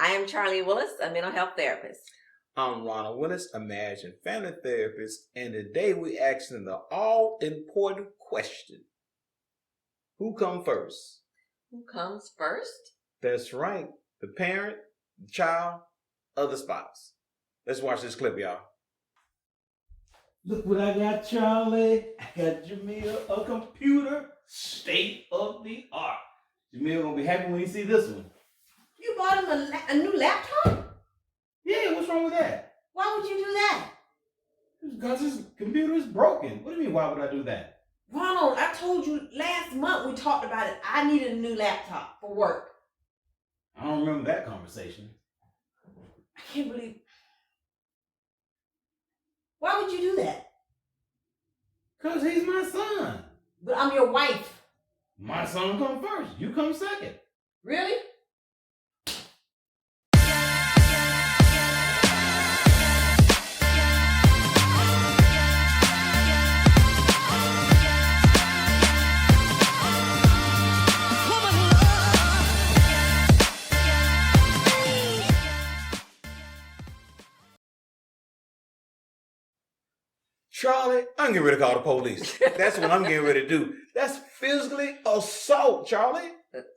I am Charlie Willis, a mental health therapist. I'm Ronald Willis, a marriage and family therapist, and today we're asking the all-important question. Who comes first? Who comes first? That's right. The parent, the child, or the spouse. Let's watch this clip, y'all. Look what I got, Charlie. I got Jamil a computer, state of the art. Jamil gonna be happy when he see this one. You bought him a new laptop? Yeah, what's wrong with that? Why would you do that? Because his computer is broken. What do you mean, why would I do that? Ronald, I told you last month we talked about it. I needed a new laptop for work. I don't remember that conversation. I can't believe... Why would you do that? Because he's my son. But I'm your wife. My son come first. You come second. Really? Charlie, I'm getting ready to call the police. That's what I'm getting ready to do. That's physically assault, Charlie.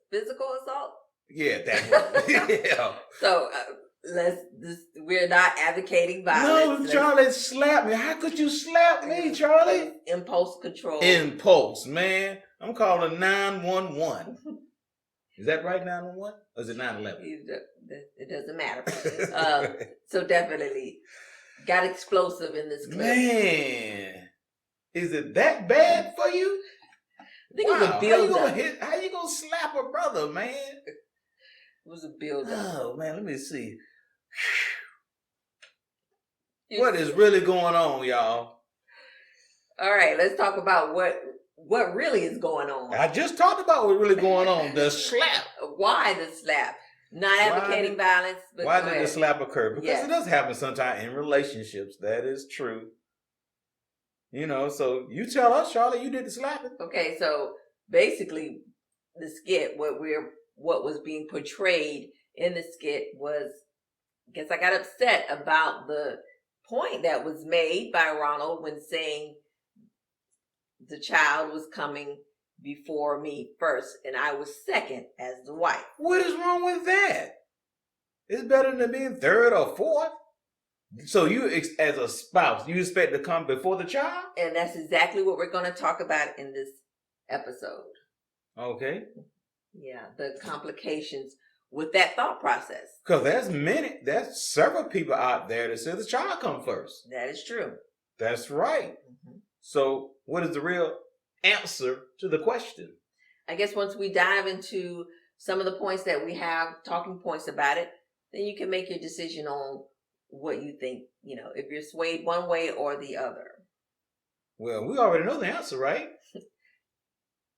Physical assault? Yeah, that's what. Yeah. So we're not advocating violence. No, Charlie slapped me. How could you slap me, Charlie? Impulse control. Impulse, man. I'm calling 911. Is that right, 911? Or is it 911? It doesn't matter. So definitely got explosive in this clip. Man, is it that bad for you? I think it was a build-up. How you gonna slap a brother, man? It was a build-up. Oh, man, let me see. What is really going on, y'all? All right, let's talk about what really is going on. I just talked about what's really going on. The slap. Why the slap? Not advocating violence, but why did the slap occur? Because it does happen sometimes in relationships. That is true. You know, so you tell us, Charlotte, you did the slapping. Okay, so basically the skit, what was being portrayed in the skit was, I guess I got upset about the point that was made by Ronald when saying the child was coming before me first and I was second as the wife. What is wrong with that? It's better than being third or fourth. So you, as a spouse, you expect to come before the child? And that's exactly what we're going to talk about in this episode. Okay. Yeah, the complications with that thought process. Because there's several people out there that say the child come first. That is true. That's right. Mm-hmm. So what is the real answer to the question? I guess once we dive into some of the points that we have, talking points about it, then you can make your decision on what you think, if you're swayed one way or the other. Well, we already know the answer, right?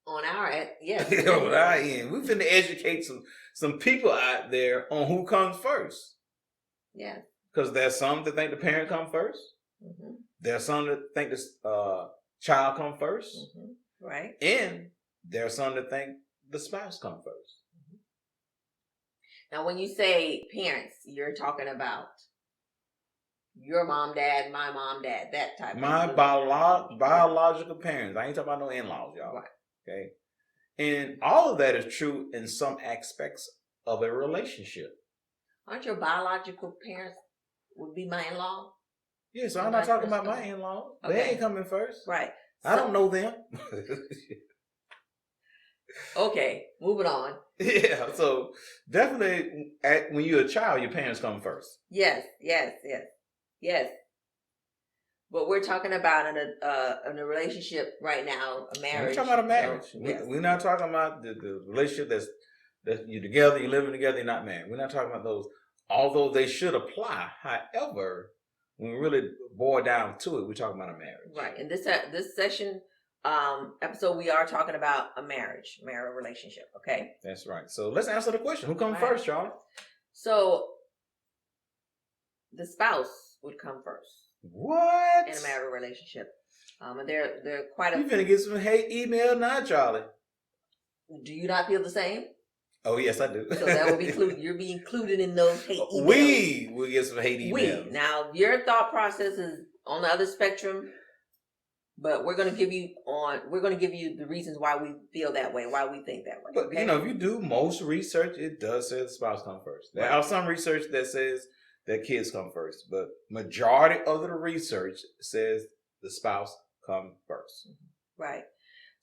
On our end, yes. On our end. We're finna educate some people out there on who comes first. Yeah. Because there's some that think the parent comes first. Mm-hmm. There's some that think the child comes first. Mm-hmm. Right. And there's some that think the spouse comes first. Mm-hmm. Now, when you say parents, you're talking about your mom, dad, my mom, dad, that type My of biological parents. I ain't talking about no in-laws, y'all. Right. Okay. And all of that is true in some aspects of a relationship. Aren't your biological parents would be my in-law? Yeah, so I'm not talking about my in-laws. Okay. They ain't coming first. Right. I don't know them. Okay, moving on. Yeah, so definitely when you're a child, your parents come first. Yes. But we're talking about in a relationship right now, a marriage. We're talking about a marriage. So, yes. We're not talking about the relationship that you're together, you're living together, you're not married. We're not talking about those, although they should apply. However, when we really boil down to it, we're talking about a marriage. Right. In this session, episode, we are talking about a marital relationship. Okay. That's right. So let's answer the question: who comes first, Charlie? So the spouse would come first. What? In a marital relationship. And they're quite You finna get some hate email now, Charlie. Do you not feel the same? Oh yes, I do. So that will be you'll be included in those hate emails. We will get some hate emails. Now your thought process is on the other spectrum, but we're going to give you the reasons why we feel that way, why we think that way. But okay? if you do most research, it does say the spouse come first. There are some research that says that kids come first, but majority of the research says the spouse come first. Right.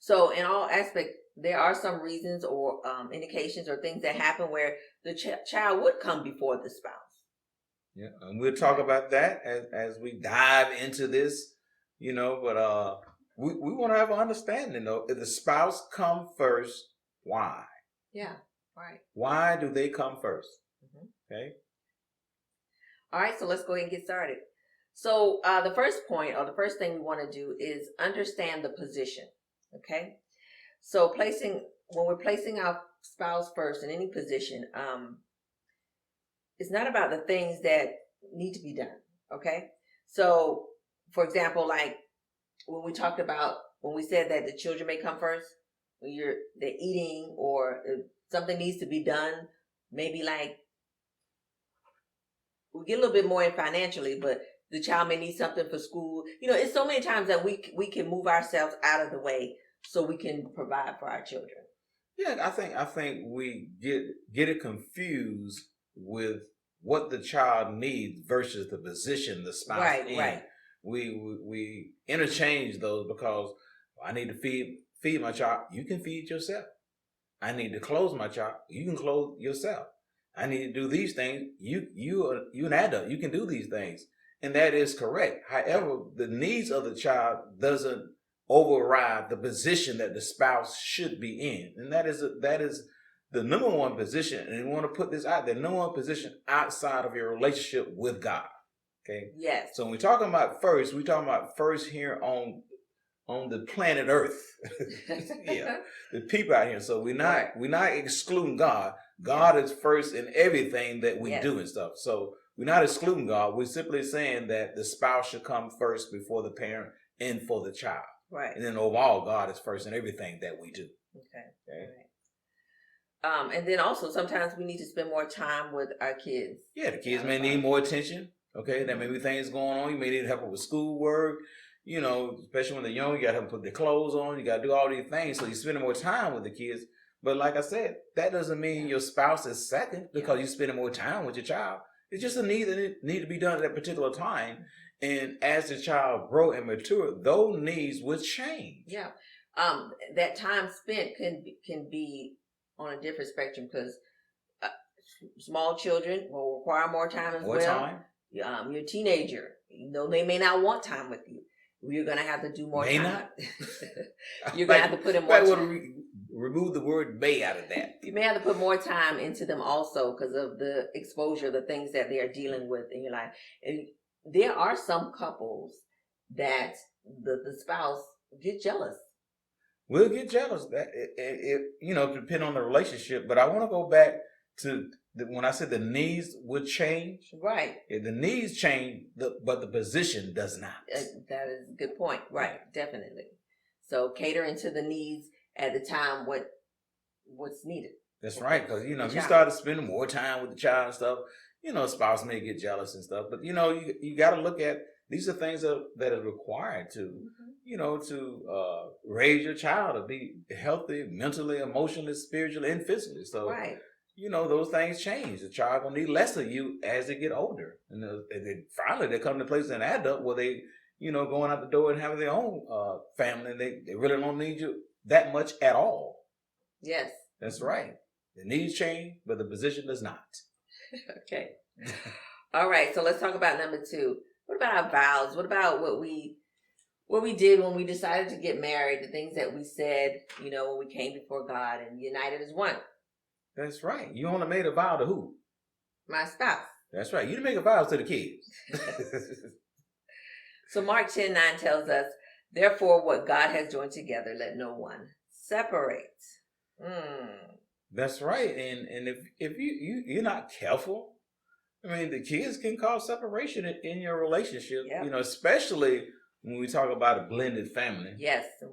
So in all aspects, there are some reasons or indications or things that happen where the child would come before the spouse. Yeah, and we'll talk about that as we dive into this, but we want to have an understanding, though. If the spouse come first, why? Yeah, right. Why do they come first? Mm-hmm. Okay. All right, so let's go ahead and get started. So the first point or the first thing we want to do is understand the position, okay? So when we're placing our spouse first in any position, it's not about the things that need to be done, okay? So, for example, like when we said that the children may come first, when they're eating or if something needs to be done, maybe like we get a little bit more in financially, but the child may need something for school. It's so many times that we can move ourselves out of the way so we can provide for our children. Yeah, I think we get it confused with what the child needs versus the position the spouse in. Right. We interchange those because I need to feed my child. You can feed yourself. I need to clothe my child. You can clothe yourself. I need to do these things. You an adult. You can do these things, and that is correct. However, the needs of the child doesn't override the position that the spouse should be in, and that is the number one position. And we want to put this out there: number one position outside of your relationship with God. Okay. Yes. So when we're talking about first, we're talking about first here on the planet Earth. Yeah, the people out here. So we're not excluding God. God is first in everything that we do and stuff. So we're not excluding God. We're simply saying that the spouse should come first before the parent and for the child. Right. And then overall, God is first in everything that we do. Okay. Right. And then also sometimes we need to spend more time with our kids. Yeah, the kids may need more attention. Okay, there may be things going on. You may need help with schoolwork. Especially when they're young, you got to help them put their clothes on. You got to do all these things. So you're spending more time with the kids. But like I said, that doesn't mean your spouse is second because you're spending more time with your child. It's just a need that need to be done at that particular time. And as the child grow and mature, those needs will change. Yeah. That time spent can be on a different spectrum because small children will require more time as well. More time. You're a teenager. They may not want time with you. You're going to have to do more time. Not? You're going to have to put in more time. Remove the word may out of that. You may have to put more time into them also because of the exposure, the things that they are dealing with in your life. And there are some couples that the spouse get jealous. We'll get jealous. That it depend on the relationship. But I want to go back to when I said the needs would change. Right. The needs change, but the position does not. That is a good point. Right. Definitely. So catering to the needs at the time what's needed. That's right. Because, if you started spending more time with the child and stuff, spouse may get jealous and stuff. But, you got to look at, these are things that are required to, to raise your child to be healthy, mentally, emotionally, spiritually, and physically. So, right. Those things change. The child gonna need less of you as they get older, and then finally they come to a place as an adult where they, going out the door and having their own family, and they really don't need you that much at all. Yes, that's right. The needs change, but the position does not. Okay. All right. So let's talk about number 2. What about our vows? What about what we did when we decided to get married? The things that we said, when we came before God and united as one. That's right. You only made a vow to who? My spouse. That's right. You didn't make a vow to the kids. So Mark 10:9 tells us, therefore what God has joined together, let no one separate. That's right. And if you're not careful, the kids can cause separation in your relationship. Yep. Especially when we talk about a blended family. Yes, and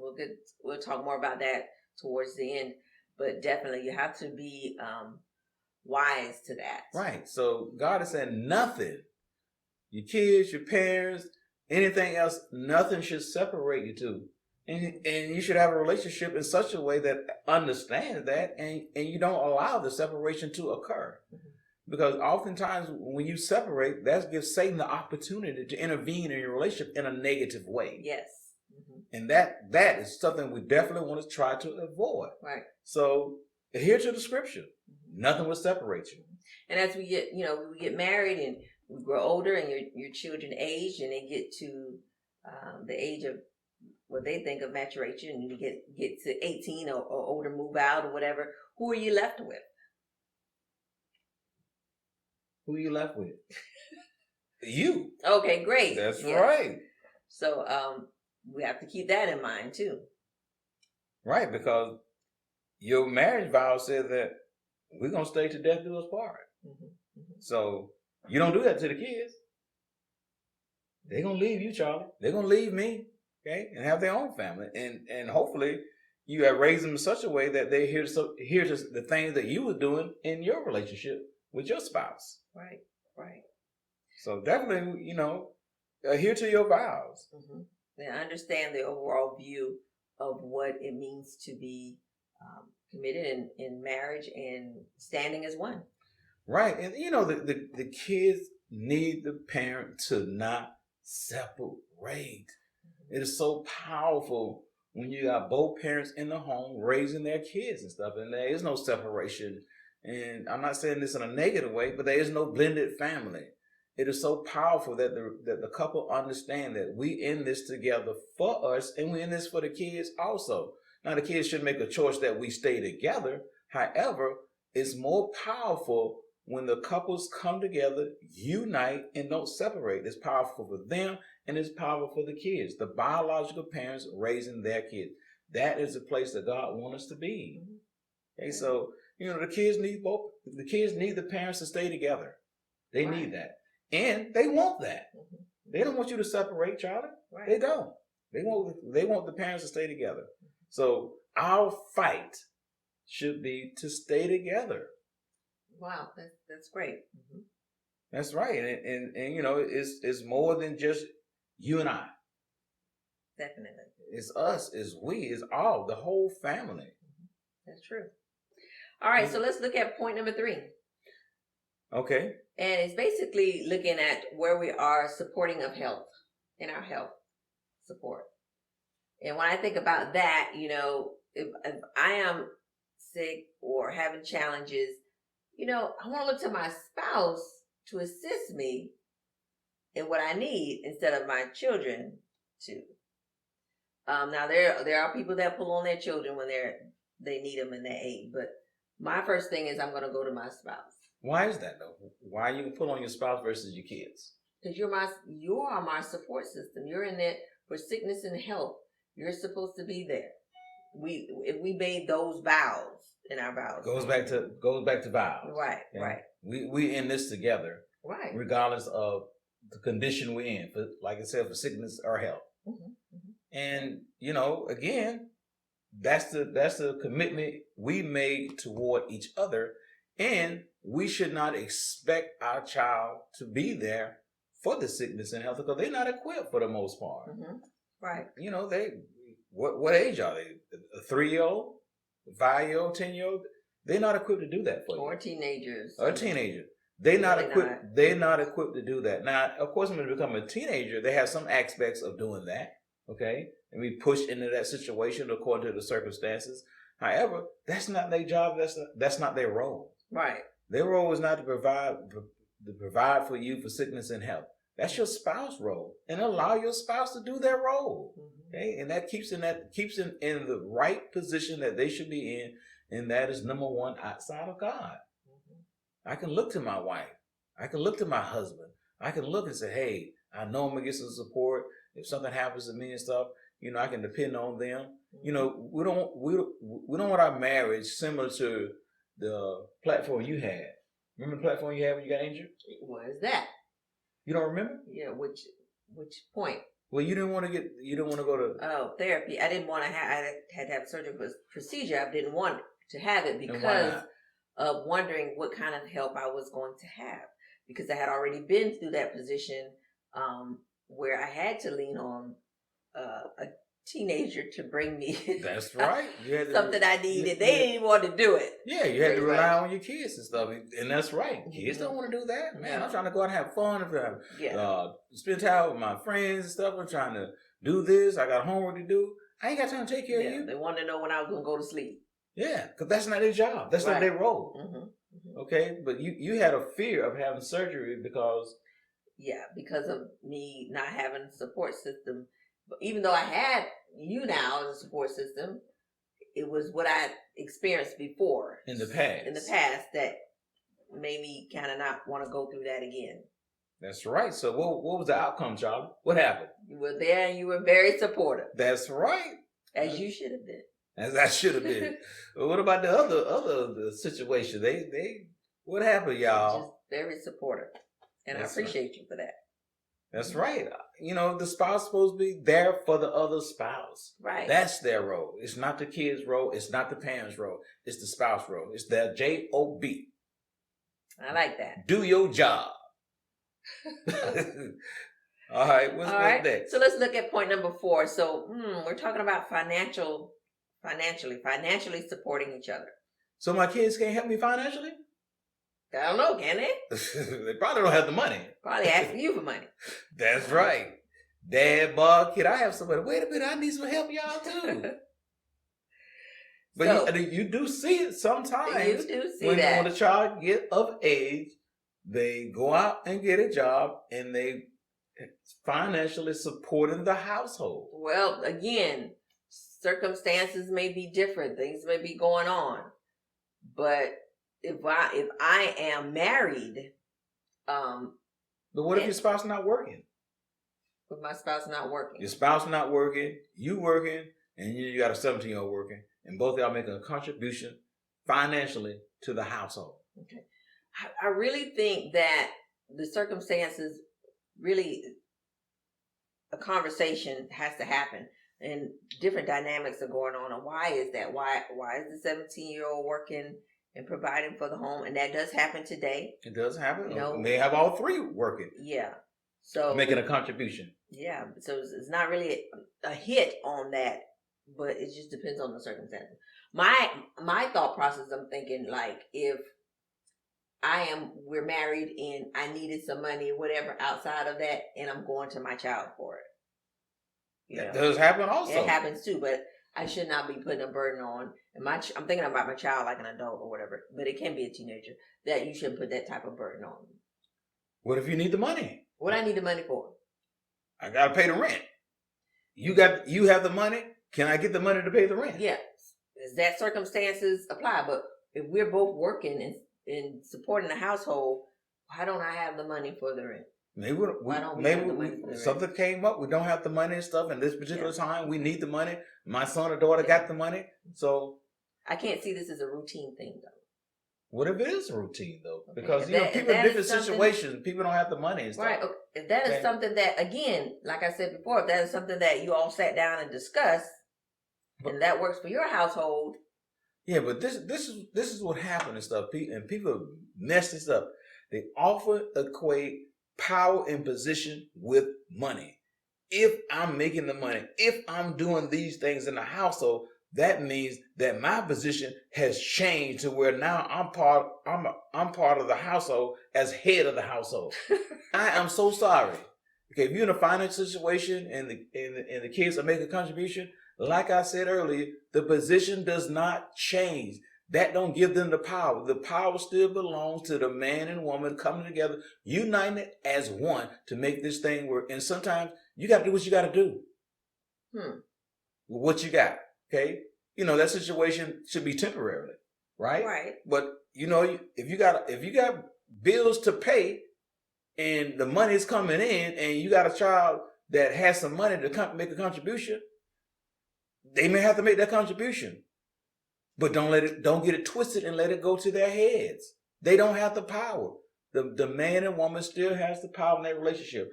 we'll talk more about that towards the end. but definitely you have to be wise to that. Right. So God is saying nothing, your kids, your parents, anything else, nothing should separate you two. And you should have a relationship in such a way that understands that and you don't allow the separation to occur. Because oftentimes when you separate, that gives Satan the opportunity to intervene in your relationship in a negative way. Yes. And that is something we definitely want to try to avoid. Right. So adhere to the scripture. Nothing will separate you. And as we get married and we grow older and your children age and they get to the age of what they think of maturation and you get to 18 or older, move out or whatever, who are you left with? Who are you left with? You. Okay, great. That's yes. right. So we have to keep that in mind too. Right, because your marriage vow says that we're going to stay to death do us part. So you don't do that to the kids. They're going to leave you, Charlie. They're going to leave me, okay, and have their own family. And hopefully you have raised them in such a way that they hear the things that you were doing in your relationship with your spouse. Right, right. So definitely, adhere to your vows. And understand the overall view of what it means to be committed in marriage and standing as one. Right. And, the kids need the parent to not separate. It is so powerful when you got both parents in the home raising their kids and stuff, and there is no separation. And I'm not saying this in a negative way, but there is no blended family. It is so powerful that the couple understand that we in this together for us, and we in this for the kids also. Now, the kids should make a choice that we stay together. However, it's more powerful when the couples come together, unite, and don't separate. It's powerful for them, and it's powerful for the kids, the biological parents raising their kids. That is the place that God wants us to be. Okay, so, the kids need both. The kids need the parents to stay together. They need that. And they want that. They don't want you to separate, Charlie. Right. They don't. They want the parents to stay together. So our fight should be to stay together. Wow, that's great. That's right. And it's more than just you and I. Definitely. It's us, it's we, it's all, the whole family. That's true. All right, so let's look at point number 3. Okay. And it's basically looking at where we are supporting of health, in our health support. And when I think about that, if I am sick or having challenges, I want to look to my spouse to assist me in what I need instead of my children to. Now there are people that pull on their children when they need them in their aid, but my first thing is I'm going to go to my spouse. Why is that though? Why you pull on your spouse versus your kids? Because you are my support system. You're in there for sickness and health. You're supposed to be there. If we made those vows in our vows. Goes back to vows. Right, okay? Right. We in this together. Right. Regardless of the condition we're in, for, like I said, for sickness or health. And again, that's the commitment we made toward each other. And we should not expect our child to be there for the sickness and health because they're not equipped for the most part. Right. What age are they? A 3-year-old, 5-year-old, 10-year-old? They're not equipped to do that for you. Or teenagers. Or a teenager. They're not equipped. They're not equipped to do that. Now, of course, when they become a teenager, they have some aspects of doing that. Okay, and we push into that situation according to the circumstances. However, that's not their job. That's not their role. Right. Their role is not to provide for you for sickness and health. That's your spouse's role, and allow your spouse to do their role. Okay, and that keeps in the right position that they should be in, and that is number one outside of God. I can look to my wife. I can look to my husband. I can look and say, hey, I know I'm gonna get some support. If something happens to me and stuff, I can depend on them. We don't want our marriage similar to the platform you had. Remember the platform you had when you got injured? What is that? You don't remember? Yeah, which point? Well, you didn't want to go to therapy. I didn't want to have. I had to have a surgical procedure. I didn't want to have it And why because not? of wondering what kind of help I was going to have. Because I had already been through that position where I had to lean on a teenager to bring me That's right. You had to, something I needed. They you- didn't even want to do it. yeah, you had to Pretty rely much. on your kids and stuff, and that's right. Kids Mhm. don't want to do that, man. No. I'm trying to go out and have fun, Yeah. spend time with my friends and stuff. I'm trying to do this. I got homework to do. I ain't got time to take care of Yeah. you. They wanted to know when I was going to go to sleep. Yeah, because that's not their job. That's not Right. their role. Mm-hmm. Okay, but you had a fear of having surgery because Yeah, because of me not having a support system. But even though I had you now as a support system, it was what I experienced before in the past. in the past that made me kind of not want to go through that again. That's right. So what was the outcome, Charlie? What happened? You were there and you were very supportive, That's right. as you should have been. As I should have been. But what about the other situation? They what happened, y'all? Just very supportive, and That's I appreciate you for that. That's right. You know, the spouse is supposed to be there for the other spouse. Right. That's their role. It's not the kid's role. It's not the parent's role. It's the spouse role. It's their job. I like that. Do your job. All right. What's All right. next? So let's look at point number 4. So we're talking about financially supporting each other. So my kids can't help me financially? I don't know, can they? They probably don't have the money. Probably asking you for money. That's right. Dad, Bob, kid, I have somebody. Wait a minute, I need some help, y'all too. But So, you do see it sometimes. you do see when that. a child get of age, they go out and get a job, and they financially supporting the household. Well, again, circumstances may be different. Things may be going on, but if I am married, But what if your spouse not working? with my spouse not working, Your spouse not working, you working, and you got a 17-year-old working, and both of y'all making a contribution financially to the household. okay, I really think that the circumstances really a conversation has to happen, and different dynamics are going on. And why is that? Why is the 17-year-old working and providing for the home? And that does happen today. It does happen. You know, May have all three working, yeah. So making a contribution. yeah, so it's not really a hit on that, but it just depends on the circumstances. My thought process, I'm thinking like if we're married and I needed some money, whatever outside of that, and I'm going to my child for it. That does happen also. It happens too, but I should not be putting a burden on. And I'm thinking about my child like an adult or whatever, but it can be a teenager that you shouldn't put that type of burden on. What if you need the money? What I need the money for? I gotta pay the rent. You have the money. Can I get the money to pay the rent? Yeah, that circumstances apply. But if we're both working and supporting the household, why don't I have the money for the rent? Maybe Maybe something came up. We don't have the money and stuff. And this particular time, we need the money. My son or daughter got the money, so I can't see this as a routine thing though. what if it is a routine though? Okay. Because If you know, that- if people in that different is something- situations, people don't have the money and stuff. Right. Okay. If that is Okay. something that, again, like I said before, if that is something that you all sat down and discussed, and that works for your household. Yeah, but this is what happened and stuff. And people mess this up. They often equate power and position with money. If I'm making the money, if I'm doing these things in the household, that means that my position has changed to where now I'm part of the household as head of the household. I am so sorry. Okay, if you're in a financial situation and the kids are making a contribution, like I said earlier, the position does not change. That don't give them the power. The power still belongs to the man and woman coming together, united as one to make this thing work. And sometimes you got to do what you got to do. What you got, okay? You know, that situation should be temporarily, right? Right. But you know, if you got bills to pay and the money's coming in and you got a child that has some money to make a contribution, they may have to make that contribution. But don't get it twisted and let it go to their heads. They don't have the power. The man and woman still has the power in that relationship.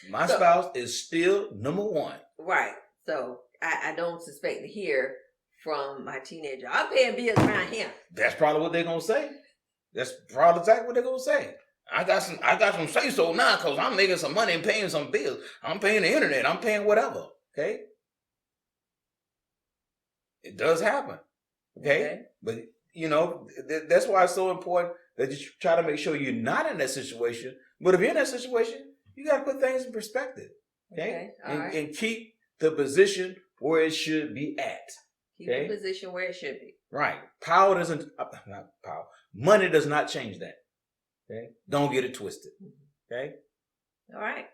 My spouse is still number one. Right. So I don't suspect here from my teenager. I'm paying bills around here. That's probably what they're gonna say. That's probably exactly what they're gonna say. I got some say so now because I'm making some money and paying some bills. I'm paying the internet. I'm paying whatever. Okay. It does happen. Okay. But that's why it's so important that you try to make sure you're not in that situation. But if you're in that situation, you got to put things in perspective. Okay. And keep the position where it should be at. Keep the position where it should be. Right. Not power. Money does not change that. Okay. Don't get it twisted. Okay. All right.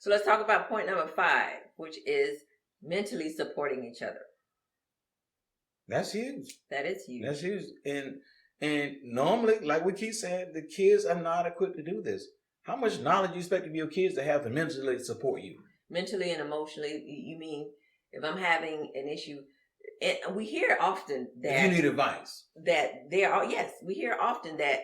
So let's talk about point number 5, which is mentally supporting each other. That's huge. That is huge. That's huge. And normally, like we keep saying, the kids are not equipped to do this. How much knowledge you expect of your kids to have to mentally support you? Mentally and emotionally, you mean if I'm having an issue, and we hear often that if you need advice. We hear often that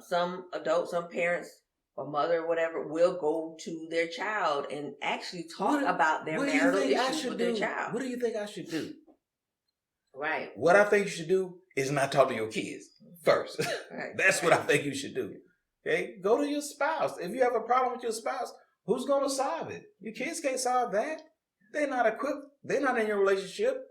some adults, some parents or mother or whatever will go to their child and actually talk about their marital issues with their child. What do you think I should do? Right. What I think you should do is not talk to your kids first. Right. That's what I think you should do. Okay? Go to your spouse. If you have a problem with your spouse, who's going to solve it? Your kids can't solve that. They're not equipped. They're not in your relationship.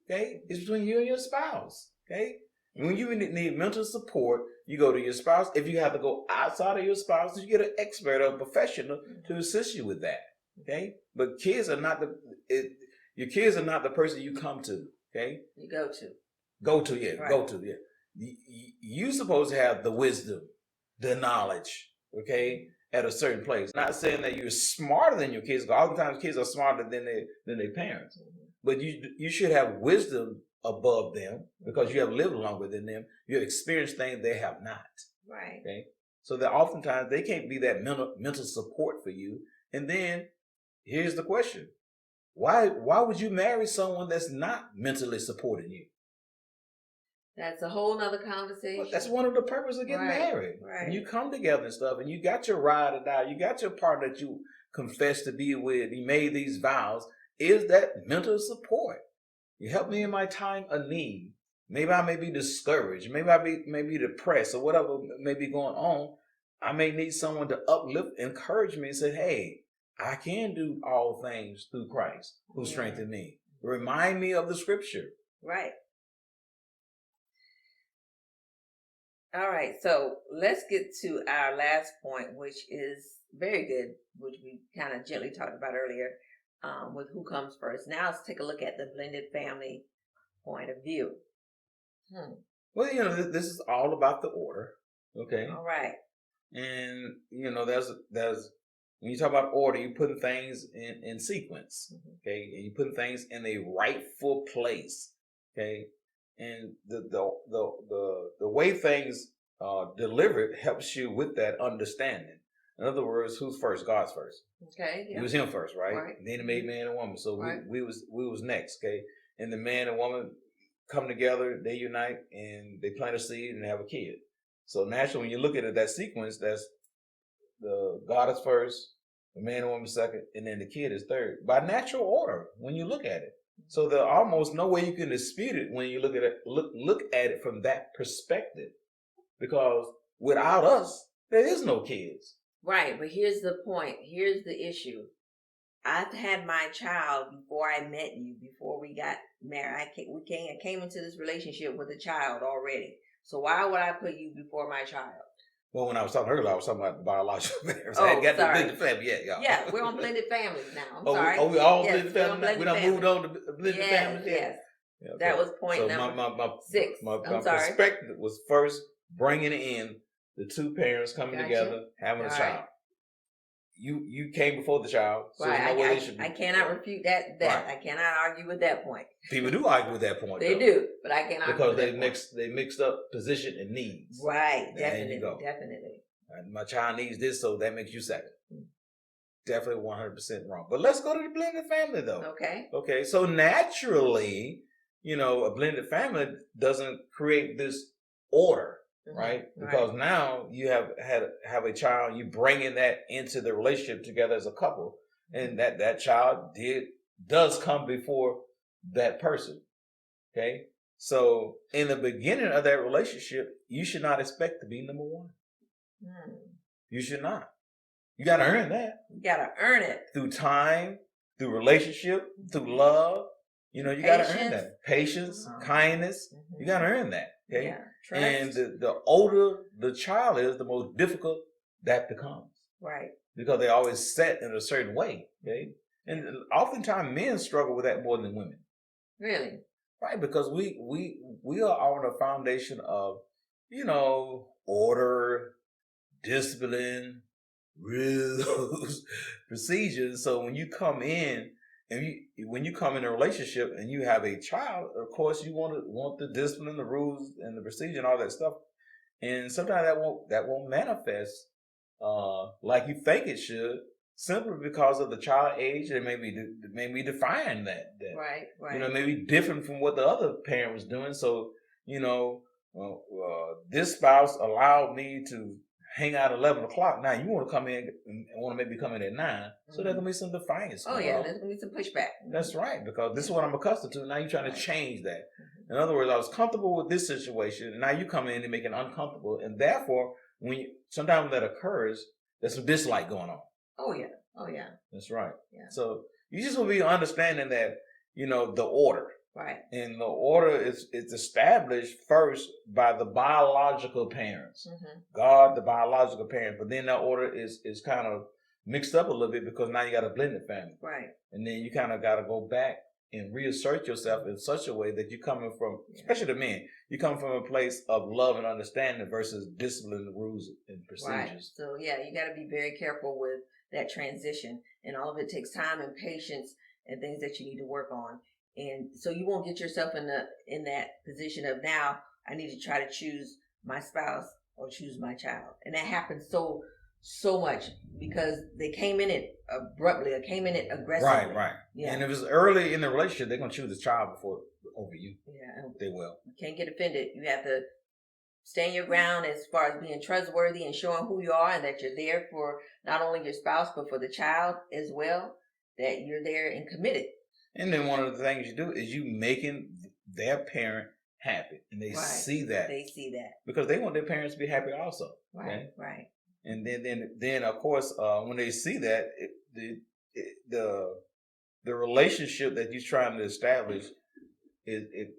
Okay? It's between you and your spouse. Okay? And when you need mental support, you go to your spouse. If you have to go outside of your spouse, you get an expert or a professional to assist you with that. Okay? But kids are not your kids are not the person you come to. Okay? You go to. Right. Go to, yeah. You're supposed to have the wisdom, the knowledge, okay, at a certain place. Not saying that you're smarter than your kids, because oftentimes kids are smarter than their parents. But you should have wisdom above them because you have lived longer than them. You have experienced things they have not. Right. Okay? So that oftentimes they can't be that mental support for you. And then here's the question. Why would you marry someone that's not mentally supporting you? That's a whole nother conversation. Well, that's one of the purposes of getting married. Right. And you come together and stuff, and you got your ride or die, you got your partner that you confess to be with, you made these vows, is that mental support. You help me in my time of need. Maybe I may be discouraged. Maybe I may be depressed or whatever may be going on. I may need someone to uplift, encourage me and say, hey, I can do all things through Christ who strengthened me. Remind me of the scripture. Right. All right. So let's get to our last point, which is very good, which we kind of gently talked about earlier, with who comes first. Now let's take a look at the blended family point of view. Well, this is all about the order. Okay. All right. And, there's when you talk about order, you're putting things in sequence, okay? And you're putting things in a rightful place, okay? And the way things are delivered helps you with that understanding. In other words, who's first? God's first. Okay. Yeah. It was him first, right? Then he made man and woman. So we was next, okay? And the man and woman come together, they unite, and they plant a seed and they have a kid. So naturally, when you look at it, that sequence, that's the God is first, the man and woman second, and then the kid is third. By natural order, when you look at it. So there's almost no way you can dispute it when you look at it. Look at it from that perspective, because without us, there is no kids. Right, but here's the point. Here's the issue. I had my child before I met you. Before we got married, I came into this relationship with a child already. So why would I put you before my child? Well, when I was talking earlier, I was talking about biological marriage. Oh, I got sorry. the blended family yet, y'all. Yeah, we're on blended families now. I'm sorry. We all yes, blended family now? We done moved on to blended families? Yes. Yeah, okay. That was point number 6. My perspective was first bringing in the two parents coming together, having a child. You came before the child, so right. no way they should be. I cannot refute that. Right. I cannot argue with that point. People do argue with that point. They do, but I cannot argue because with that they mixed up position and needs. Right, there you go. Definitely. My child needs this, so that makes you second. Definitely 100% wrong. But let's go to the blended family, though. Okay. So naturally, a blended family doesn't create this order. Right? Because now you have a child, you bringing that into the relationship together as a couple, and that child does come before that person. Okay. So in the beginning of that relationship, you should not expect to be number one. You should not. You got to earn that. You got to earn it. Through time, through relationship, through love. You know, you got to earn that. Patience, kindness. You got to earn that. Okay. Yeah. Trust. And the older the child is, the more difficult that becomes. Right. Because they're always set in a certain way. Okay. And oftentimes men struggle with that more than women. Really? Right, because we are on a foundation of, order, discipline, rules, procedures. So when you come in when you come in a relationship and you have a child, of course you want the discipline, the rules, and the procedure and all that stuff. And sometimes that won't manifest like you think it should, simply because of the child age. They may be defying that. Right. Maybe different from what the other parent was doing. So, this spouse allowed me to hang out at 11 o'clock. Now you want to come in and want to maybe come in at 9. So there's going to be some defiance. Oh, yeah. There's going to be some pushback. That's right. Because this is what I'm accustomed to. Now you're trying to change that. In other words, I was comfortable with this situation. And now you come in and make it uncomfortable. And therefore, sometimes that occurs, there's some dislike going on. Oh, yeah. That's right. Yeah. So you just will be understanding that, the order. Right. And the order is established first by the biological parents. God, the biological parent. But then that order is kind of mixed up a little bit because now you got a blended family. Right. And then you kind of got to go back and reassert yourself in such a way that you're coming from, especially the men, you're coming from a place of love and understanding versus discipline, rules, and procedures. Right. So, yeah, you got to be very careful with that transition. And all of it takes time and patience and things that you need to work on. And so you won't get yourself in that position of, now I need to try to choose my spouse or choose my child. And that happens so much because they came in it abruptly or came in it aggressively. Right. Yeah. And if it's early in the relationship, they're going to choose the child over you. Yeah. They will. You can't get offended. You have to stand your ground as far as being trustworthy and showing who you are and that you're there for not only your spouse, but for the child as well, that you're there and committed. And then one of the things you do is you making their parent happy. And they see that. They see that. Because they want their parents to be happy also. Right, okay? Right. And then of course, when they see that, the relationship that you're trying to establish, it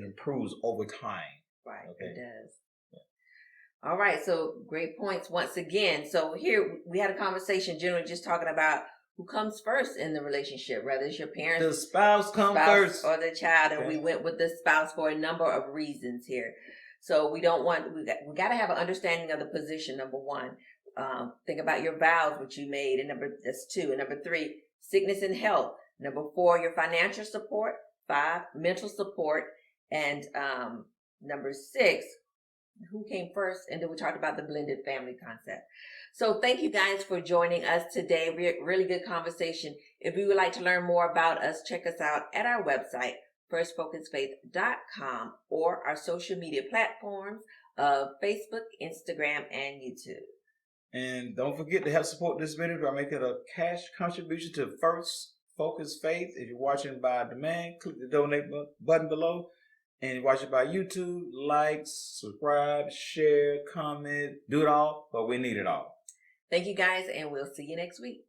improves over time. Right, okay? It does. Yeah. All right, so great points once again. So here we had a conversation generally just talking about who comes first in the relationship, whether it's your parents, the spouse first, or the child, and we went with the spouse for a number of reasons here. So we got to have an understanding of the position. Number one, think about your vows, which you made, and that's 2. And number 3, sickness and health. Number 4, your financial support. 5, mental support, and number 6, who came first, and then we talked about the blended family concept. So thank you guys for joining us today. Really good conversation. If you would like to learn more about us, check us out at our website, firstfocusfaith.com, or our social media platforms of Facebook, Instagram, and YouTube. And don't forget to help support this ministry by making a cash contribution to First Focus Faith. If you're watching by demand, click the donate button below. And you watch it by YouTube, like, subscribe, share, comment, do it all, but we need it all. Thank you guys, and we'll see you next week.